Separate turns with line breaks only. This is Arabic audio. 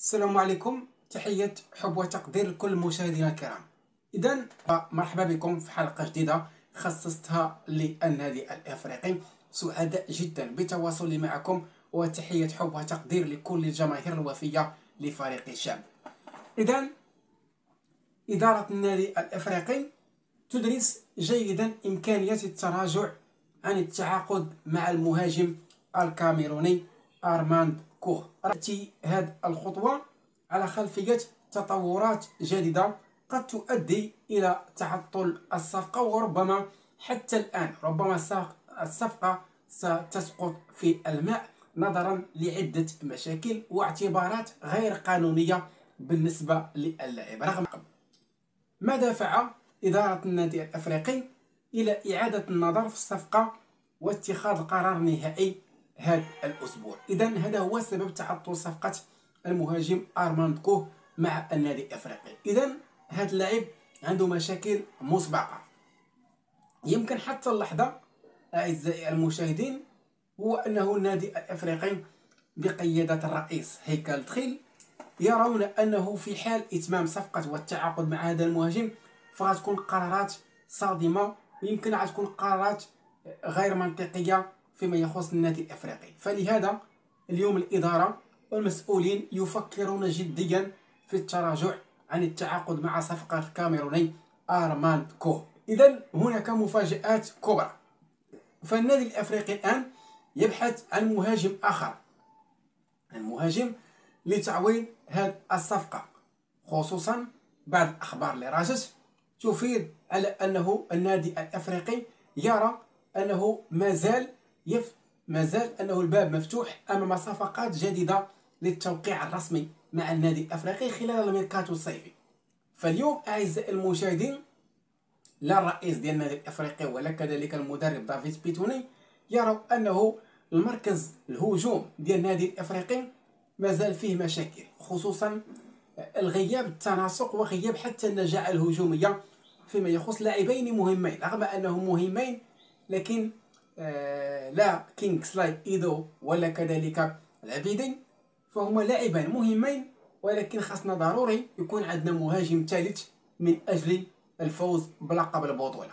السلام عليكم، تحية حب وتقدير لكل مشاهدينا الكرام. إذن مرحبا بكم في حلقة جديدة خصصتها للنادي الإفريقي. سعداء جدا بتواصلي معكم، وتحية حب وتقدير لكل الجماهير الوفية لفريق الشعب. إذن إدارة النادي الإفريقي تدرس جيدا إمكانية التراجع عن التعاقد مع المهاجم الكاميروني أرماند كوه. تأتي هذه الخطوة على خلفية تطورات جديدة قد تؤدي إلى تعطل الصفقة، وربما حتى الآن ربما الصفقة ستسقط في الماء نظرا لعدة مشاكل واعتبارات غير قانونية بالنسبة للاعب. رغم ما دفع إدارة النادي الأفريقي إلى إعادة النظر في الصفقة واتخاذ قرار نهائي هذا الأسبوع. إذن هذا هو سبب تعطل صفقة المهاجم أرماند كوه مع النادي الأفريقي. إذن هذا اللاعب عنده مشاكل مسبقة، يمكن حتى اللحظة أعزائي المشاهدين هو أنه النادي الأفريقي بقيادة الرئيس هيكل تخيل يرون أنه في حال إتمام صفقة والتعاقد مع هذا المهاجم فغتكون قرارات صادمة، ويمكن تكون قرارات غير منطقية فيما يخص النادي الأفريقي. فلهذا اليوم الإدارة والمسؤولين يفكرون جديا في التراجع عن التعاقد مع صفقة الكاميروني أرماند كوه. إذن هناك مفاجآت كبرى، فالنادي الأفريقي الآن يبحث عن مهاجم آخر، المهاجم لتعويض هذه الصفقة، خصوصا بعض الأخبار اللي راجت تفيد على أنه النادي الأفريقي يرى أنه ما زال أنه الباب مفتوح أمام صفقات جديدة للتوقيع الرسمي مع النادي الأفريقي خلال الميركاتو الصيفي. فاليوم أعزائي المشاهدين لا الرئيس ديال النادي الأفريقي ولا كذلك المدرب دافيد بيتوني يروا أنه المركز الهجوم ديال النادي الأفريقي مازال فيه مشاكل، خصوصا الغياب التناسق وغياب حتى النجاعة الهجومية فيما يخص لاعبين مهمين. رغم أنهم مهمين لكن لا كينغسلاي إيدو ولا كذلك العبيدي فهما لاعبان مهمين، ولكن خاصنا ضروري يكون عندنا مهاجم ثالث من أجل الفوز بلقب البطولة.